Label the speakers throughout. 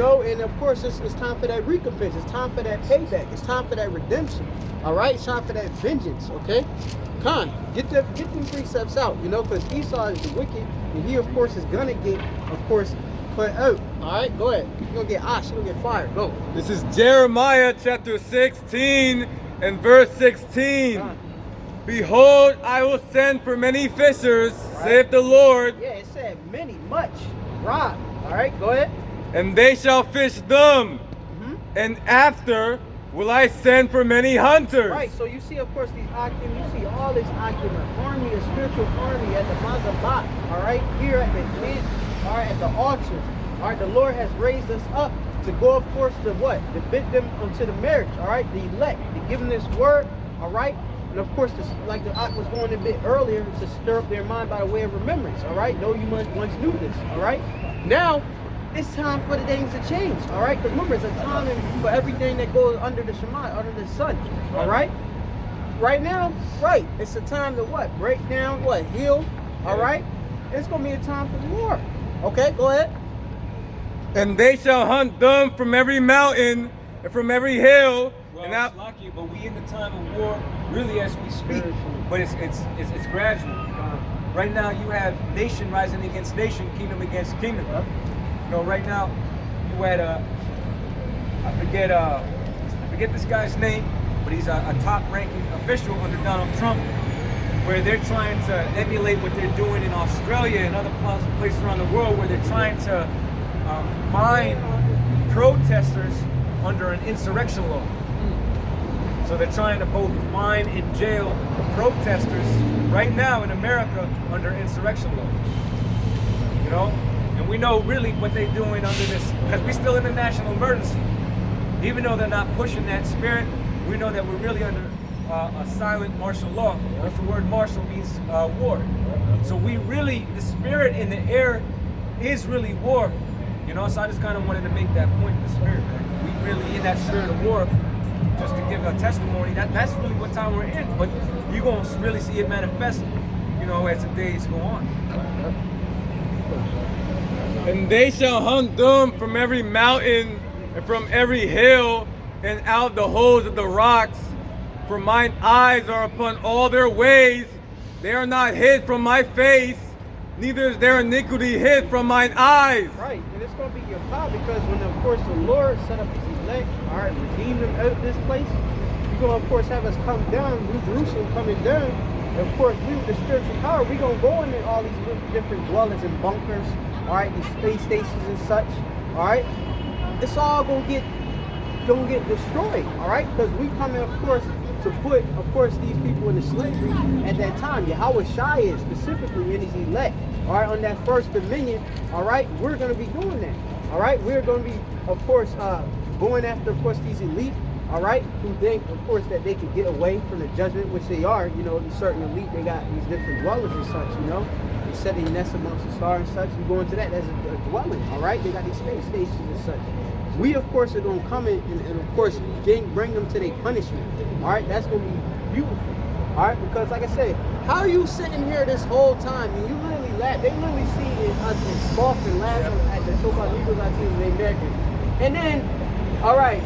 Speaker 1: know, and of course it's time for that recompense. It's time for that payback. It's time for that redemption. All right, it's time for that vengeance. Okay, get them precepts out. You know, because Esau is the wicked, and he of course is gonna get, of course, put out. All right, go ahead. You're gonna get you're gonna get fired. Go.
Speaker 2: This is Jeremiah chapter 16 and verse 16. Behold, I will send for many fishers, saith the Lord.
Speaker 1: Yeah, it said many, much. Right. All right, go ahead.
Speaker 2: And they shall fish them. And after will I send for many hunters.
Speaker 1: Right, so you see, of course, these Akim, you see all this Akim, army, a spiritual army at the Mazabat, all right, here at the camp, all right, at the altar. All right, the Lord has raised us up to go, of course, to what? To bid them unto the marriage, all right, the elect, to give them this word, all right? And of course, this, like the Ak was going a bit earlier, to stir up their mind by the way of remembrance, all right? Though you once knew this, all right? Now, it's time for the things to change, all right? Because remember, it's a time for everything that goes under the Shema, under the sun, all right? Right now, right, it's a time to what? Break down, what? Heal, all right? It's going to be a time for war. Okay, go ahead.
Speaker 2: And they shall hunt them from every mountain and from every hill.
Speaker 3: Well,
Speaker 2: and
Speaker 3: it's lucky, but we in the time of war, really, as we speak. But it's gradual. Right now, you have nation rising against nation, kingdom against kingdom. You know, right now, you had I forget this guy's name, but he's a top-ranking official under Donald Trump, where they're trying to emulate what they're doing in Australia and other places around the world, where they're trying to find protesters under an insurrection law. So they're trying to both fine and jail protesters right now in America under insurrection law. You know? And we know really what they're doing under this, because we're still in a national emergency. Even though they're not pushing that spirit, we know that we're really under a silent martial law. Which the word martial means war. So we really, the spirit in the air is really war. You know, so I just kind of wanted to make that point in the spirit, man. We really in that spirit of war, just to give a testimony. That's really what time we're in. But you're going to really see it manifest, you know, as the days go on.
Speaker 2: And they shall hunt them from every mountain and from every hill and out the holes of the rocks. For mine eyes are upon all their ways. They are not hid from my face, neither is their iniquity hid from mine eyes.
Speaker 1: Right, and it's going to be your power, because when, of course, the Lord set up his elect, all right, redeem them out of this place, you're going to, of course, have us come down, New Jerusalem coming down. And of course, we with the spiritual power, we're going to go into all these different dwellings and bunkers, all right, these space stations and such, all right? It's all going to get destroyed, all right? Because we come in, of course, to put, of course, these people into slavery at that time. Yahweh Shai is specifically in his elect, all right, on that first dominion, all right? We're going to be doing that, all right? We're going to be, of course, going after, of course, these elite, all right, who think, of course, that they could get away from the judgment, which they are. You know, these certain elite, they got these different dwellings and such, you know? They set their nests amongst the stars and such. You go into that, that's a dwelling, all right? They got these space stations and such. We, of course, are going to come in and of course, bring them to their punishment. All right, that's going to be beautiful. All right, because like I said, how are you sitting here this whole time and you literally laugh? They literally see us and scoff and laugh at the so-called Negroes, Latinos, and the Americans. And then, all right,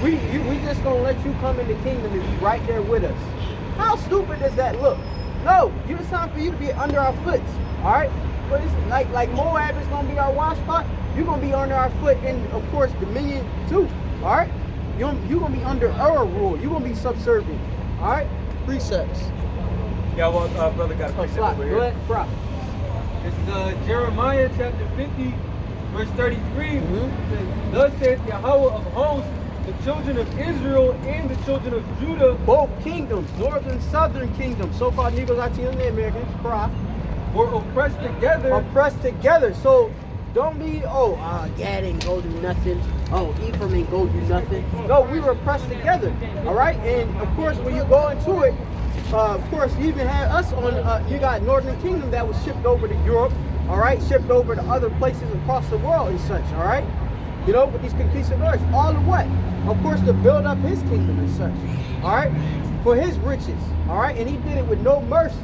Speaker 1: we just going to let you come in the kingdom and be right there with us. How stupid does that look? No, it's time for you to be under our foot. All right, but it's like Moab is going to be our wash spot. You're going to be under our foot in, of course, dominion too, all right? You're going to be under our rule. You're going to be subservient, all right? Precepts.
Speaker 3: Yeah, well, brother got a precept over here.
Speaker 1: Go ahead, Brock.
Speaker 2: This is Jeremiah chapter 50, verse 33. Thus saith Yahweh of hosts, the children of Israel and the children of Judah,
Speaker 1: both kingdoms, northern, southern kingdoms, so-called Negroes, Latinos, and the Americans, Brock,
Speaker 2: were oppressed together.
Speaker 1: Oppressed together. So don't be, Gad ain't go do nothing. Oh, Ephraim ain't go do nothing. No, we were pressed together, all right? And, of course, when you go into it, of course, you even had us on, you got Northern Kingdom that was shipped over to Europe, all right? Shipped over to other places across the world and such, all right? You know, with these conquistadors, all of what? Of course, to build up his kingdom and such, all right? For his riches, all right? And he did it with no mercy,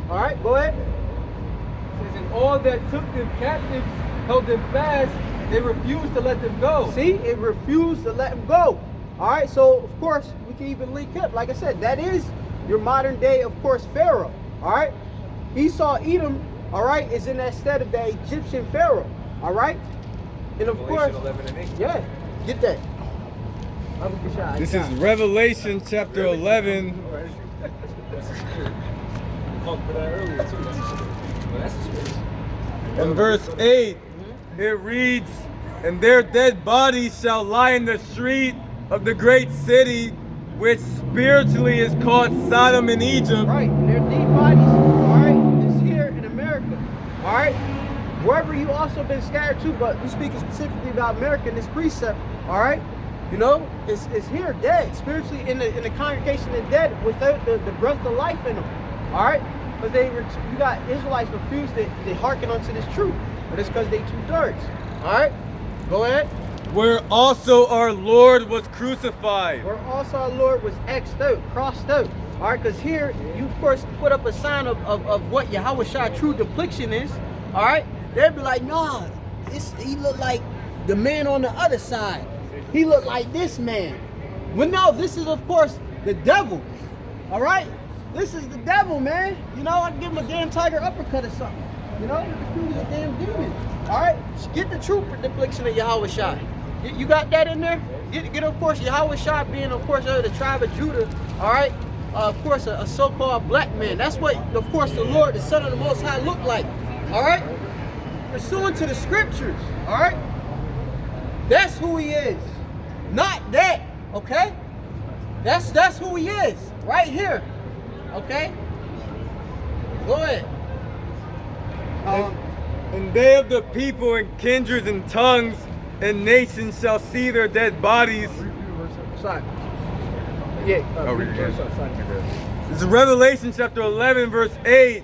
Speaker 1: all right? Go ahead.
Speaker 2: It says, and all that took them captives held them fast They refused to let them go.
Speaker 1: See, it refused to let him go. All right, so of course we can even link up. Like I said, that is your modern day, of course, Pharaoh. All right, Esau, Edom, all right, is in that stead of the Egyptian Pharaoh. All right, and of course,
Speaker 3: 11 and 8.
Speaker 1: yeah, get that.
Speaker 2: This is Revelation chapter 11.
Speaker 3: That's the spirit. We talked for that earlier too. That's the spirit.
Speaker 2: In verse 8, it reads, "And their dead bodies shall lie in the street of the great city, which spiritually is called Sodom and Egypt."
Speaker 1: Right, and their dead bodies, all right, is here in America. All right, wherever you also been scattered to, but we're speaking specifically about America in this precept. All right, you know, it's here dead spiritually in the congregation of dead without the breath of life in them. All right, because you got Israelites refused they hearken unto this truth, but it's because they 2/3. All right, go ahead.
Speaker 2: Where also our Lord was crucified.
Speaker 1: Where also our Lord was X'd out, crossed out. All right, because here you of course put up a sign of what Yahweh true depiction is. All right, they'd be like, nah, he looked like the man on the other side. He looked like this man. Well, no, this is of course the devil. All right, this is the devil, man. You know, I give him a damn tiger uppercut or something. You know, this dude's a damn demon. All right, get the true depiction of Yahweh Shai. You got that in there? Get of course Yahweh Shai being of course the tribe of Judah. All right, of course a so-called black man. That's what of course the Lord, the Son of the Most High, looked like. All right, pursuant to the scriptures. All right, that's who he is, not that. Okay, that's who he is right here. Okay, go ahead.
Speaker 2: And they of the people and kindreds and tongues and nations shall see their dead bodies.
Speaker 1: Sorry. Yeah.
Speaker 2: Oh, read it again. This is Revelation chapter 11, verse 8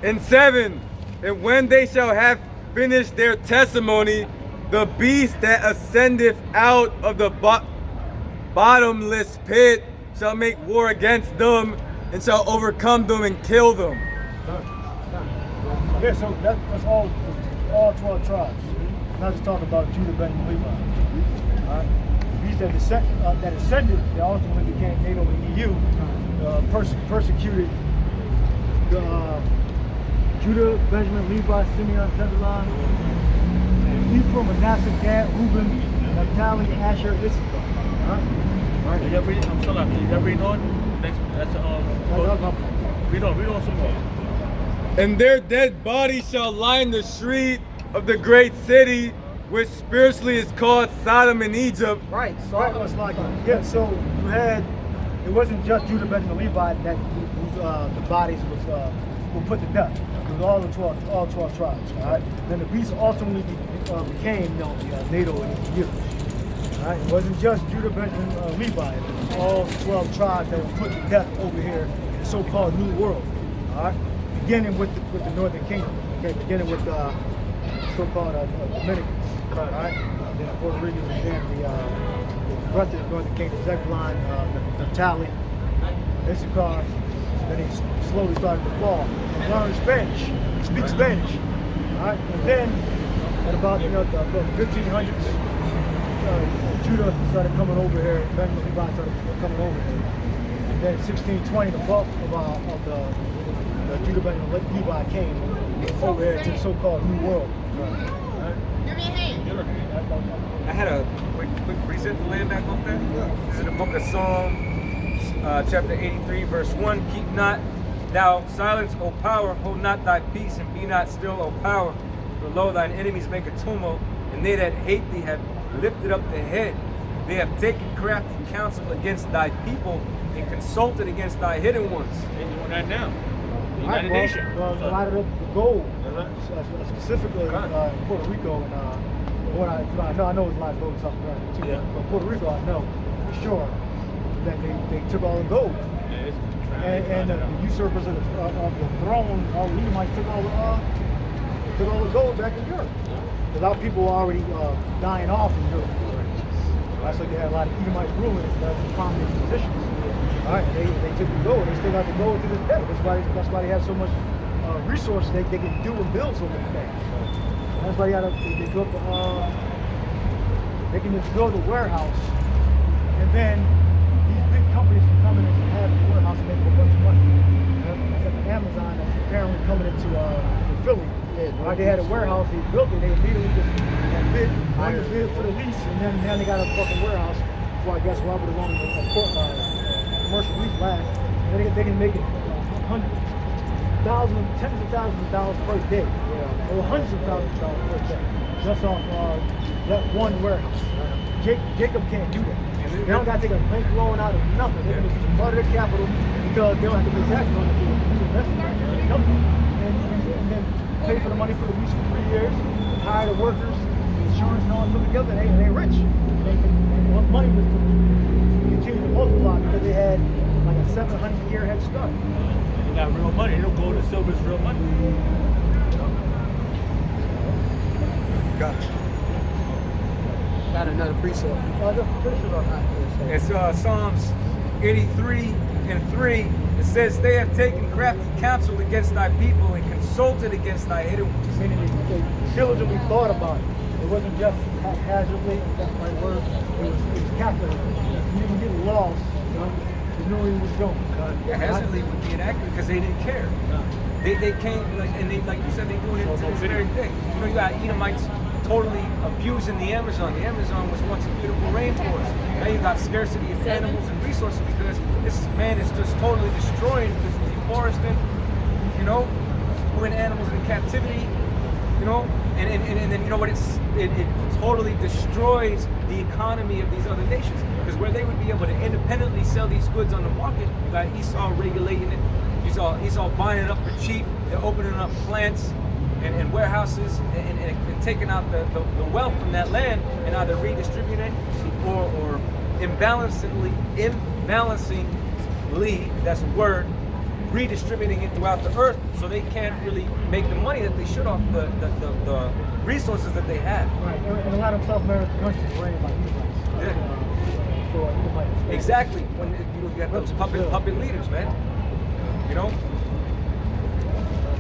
Speaker 2: and 7. And when they shall have finished their testimony, the beast that ascendeth out of the bottomless pit shall make war against them and shall overcome them and kill them.
Speaker 4: Yeah, so that's all 12 tribes. Not just talking about Judah, Benjamin, Levi. All right? The beast that ascended, that ultimately became NATO and EU, persecuted Judah, Benjamin, Levi, Simeon, Zebulun, and Ephraim, Manasseh, Gad, Reuben, Naphtali, Asher, Issachar. All right?
Speaker 5: I'm still not. Is that read on? That's read on some more.
Speaker 2: And their dead bodies shall lie in the street of the great city, which spiritually is called Sodom and Egypt.
Speaker 1: Right. So
Speaker 4: Right, it's like, yeah, so you had, it wasn't just Judah, Benjamin, Levi that the bodies were put to death. It was all 12 tribes, all right? Then the beast ultimately became NATO and EU. All right? It wasn't just Judah, Benjamin, Levi. It was all 12 tribes that were put to death over here in the so-called New World, all right? Beginning with the Northern Kingdom, okay? Beginning with so-called Dominicans, all right? Then Puerto Rico, and then the rest of the Northern Kingdom, Zebulun, Naphtali, Issachar. Then he slowly started to fall. He learned Spanish. He speaks Spanish, all right? And then at about the 1500s, Judah started coming over here. Benjamin Levi started coming over here. And then 1620, the bulk of the Judah, Benjamin Levi came over here to the so-called New World. Right?
Speaker 3: I had a quick reset to land back off that. This is the book of Psalms, chapter 83, verse 1. Keep not thou silence, O power, hold not thy peace, and be not still, O power. For lo, thine enemies make a tumult, and they that hate thee have lifted up the head. They have taken crafty counsel against thy people, and consulted against thy hidden ones.
Speaker 5: They're doing that now.
Speaker 4: Right,
Speaker 5: United Nation.
Speaker 4: well, a lot of the gold, specifically in Puerto Rico, and I know it's a lot of gold in South America too.
Speaker 5: Yeah.
Speaker 4: But Puerto Rico, I know for sure that they took all the gold, and the usurpers of the throne, all the Edomites took all the gold back in Europe. Because our people were already dying off in Europe. Right, so you had a lot of Edomite rulers that were prominent positions. All right, they took the gold. They still got the gold to this day. That's why they have so much resources they can do and build so many things. So, That's why they built they can just build a warehouse, and then these big companies can come in and have the warehouse and make a bunch of money. Like Amazon that's apparently coming into Philly. Right, they had a warehouse, they built it, they immediately just bid for the lease, and then now they got a fucking warehouse for, I guess, whoever the long commercial lease lasts. They can make it hundreds, thousands, tens of thousands of dollars per day, or hundreds of thousands of dollars per day, just off that one warehouse. Jacob can't do that. They don't got to take a bank loan out of nothing. They're going to use part of their capital because they don't have to pay taxes on it. And then pay for the money for the lease for 3 years, hire the workers, insurance and all that put together, and they rich. And what money was to continue to multiply because they had like a 700-year head start.
Speaker 5: They got real money. They don't go to silver is real money.
Speaker 1: Got another precept.
Speaker 3: It's Psalms 83:3. It says, "They have taken crafty counsel against thy people and consulted against thy hidden ones."
Speaker 4: Meaning they diligently thought about it. It wasn't just haphazardly, that's my word. It was calculated. You didn't get lost. You know where you was going.
Speaker 3: Yeah, haphazardly would be inaccurate because they didn't care. They came and they, like you said, they doing it to this very thing. You know, you got Edomites totally abusing the Amazon. The Amazon was once a beautiful rainforest. Now you got scarcity of animals and resources because this man is just totally destroying this deforesting, you know, putting animals in captivity, you know, and then you know what, it totally destroys the economy of these other nations because where they would be able to independently sell these goods on the market, you got Esau regulating it, Esau buying it up for cheap, they're opening up plants and warehouses and taking out the wealth from that land and either redistributing it or imbalancingly, that's a word, redistributing it throughout the earth so they can't really make the money that they should off the resources that they have.
Speaker 4: Right, and a lot of South American countries were ran by Edomites.
Speaker 3: Yeah. Exactly. When you have those puppet leaders, man. You know?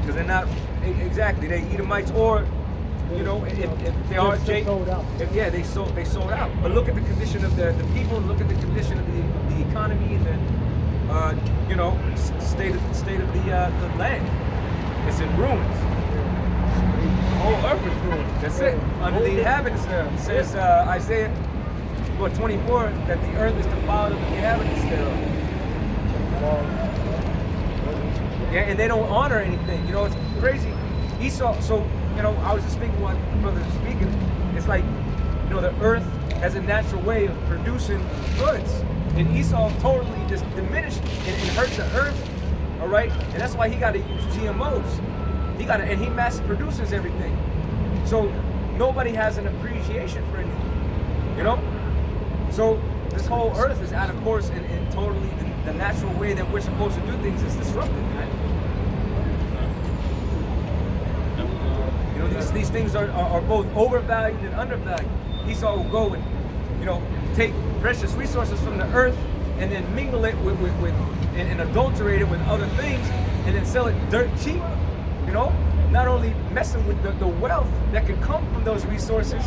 Speaker 3: Because they're not exactly, they Edomites, or you know, if they are
Speaker 4: sold out.
Speaker 3: They sold out. But look at the condition of the people. Look at the condition of the economy and the you know, state of the land. It's in ruins. The whole earth is ruined. That's it. Under the inhabitants thereof. It says Isaiah 24 that the earth is defiled of the inhabitants thereof. Yeah, and they don't honor anything. You know, it's crazy. Esau, so, you know, I was just thinking while the brothers are speaking, it's like, you know, the earth has a natural way of producing goods. And Esau totally just diminished and hurt the earth, all right? And that's why he got to use GMOs. And he mass produces everything. So nobody has an appreciation for anything, you know? So this whole earth is out of course and totally the natural way that we're supposed to do things is disrupted, man. You know, these things are both overvalued and undervalued. Esau will go and, you know, take precious resources from the earth and then mingle it with and adulterate it with other things and then sell it dirt cheap, you know? Not only messing with the wealth that could come from those resources,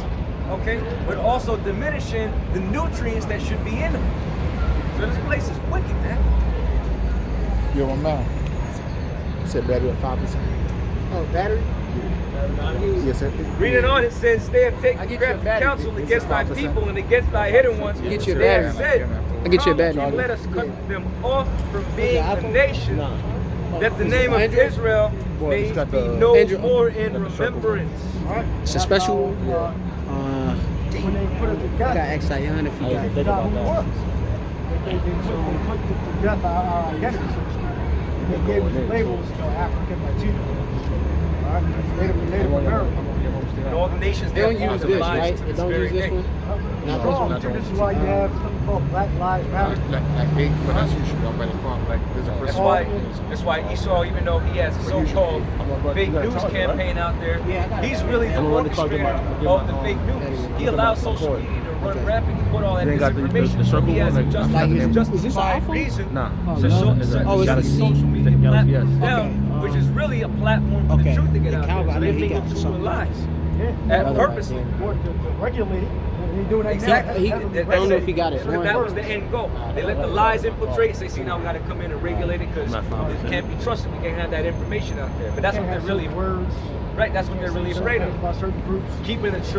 Speaker 3: okay, but also diminishing the nutrients that should be in them. So this place is wicked, man.
Speaker 6: Yo, my man. You said battery at 5%.
Speaker 1: Oh, battery?
Speaker 6: Yes, sir.
Speaker 3: Reading on, it says, "They have taken crafty counsel against thy people and against thy hidden ones.
Speaker 1: Get your
Speaker 3: They have
Speaker 1: battery.
Speaker 3: said,
Speaker 1: I get your
Speaker 3: How
Speaker 1: battery.
Speaker 3: would you let us cut them off from being a
Speaker 1: iPhone?
Speaker 3: nation, that the name of
Speaker 1: Android?
Speaker 3: Israel
Speaker 6: Boy,
Speaker 3: may
Speaker 6: it's got
Speaker 3: be
Speaker 6: the-
Speaker 3: no
Speaker 1: Android.
Speaker 3: more in
Speaker 6: Got the circle.
Speaker 3: remembrance."
Speaker 1: It's a special.
Speaker 4: When they put it
Speaker 1: I
Speaker 4: together,
Speaker 1: got X Ion if you
Speaker 5: I
Speaker 1: got.
Speaker 5: think
Speaker 4: forgot
Speaker 5: about
Speaker 4: who it
Speaker 5: that.
Speaker 4: was. They put to death our identity, so to speak. And they gave us labels, you know, African, Latino. All right? Native American.
Speaker 3: And all the nations
Speaker 1: They don't
Speaker 3: that
Speaker 1: use
Speaker 3: are
Speaker 1: this,
Speaker 3: obliged
Speaker 1: right?
Speaker 3: to
Speaker 1: They
Speaker 3: this
Speaker 1: don't
Speaker 3: very
Speaker 1: use this
Speaker 3: day.
Speaker 1: one. Not
Speaker 4: No,
Speaker 1: this one.
Speaker 4: this is why you have something called Black Lives Matter.
Speaker 6: Like 8, but that's usually already gone. Like, there's a
Speaker 3: That's
Speaker 6: person.
Speaker 3: why Esau, even though he has a so-called fake news campaign out there, he's really the orchestrator of the fake news. He allows social media to run rampant. He put all that
Speaker 5: They got the
Speaker 3: disinformation.
Speaker 5: circle
Speaker 3: He has
Speaker 5: one,
Speaker 3: a
Speaker 5: like,
Speaker 1: like his-
Speaker 3: justified
Speaker 1: is this an
Speaker 3: reason
Speaker 5: Nah.
Speaker 1: Oh,
Speaker 3: to
Speaker 1: no.
Speaker 3: show
Speaker 5: It's a-
Speaker 1: Oh, it's
Speaker 3: shut
Speaker 1: a
Speaker 3: the
Speaker 1: C.
Speaker 3: social media
Speaker 5: Galaxy
Speaker 3: platform
Speaker 5: S.
Speaker 3: down,
Speaker 1: Okay,
Speaker 3: which is really a platform for the
Speaker 1: okay.
Speaker 3: truth to get
Speaker 1: The
Speaker 3: out
Speaker 1: Calvin,
Speaker 3: there. So
Speaker 1: I
Speaker 3: they
Speaker 1: know he
Speaker 3: think
Speaker 1: got
Speaker 3: it's true
Speaker 1: something.
Speaker 3: lies. Purposely.
Speaker 4: Or to regulate it. And they're doing that
Speaker 3: Exactly.
Speaker 4: now.
Speaker 6: I don't know if he got it.
Speaker 3: That was the end goal. They let the lies infiltrate. Say, see, now we got to come in and regulate it because it can't be trusted. We can't have that information out there. But that's what they're really
Speaker 4: words.
Speaker 3: right. That's what they're really afraid of.
Speaker 4: About certain groups.
Speaker 3: Keeping the truth.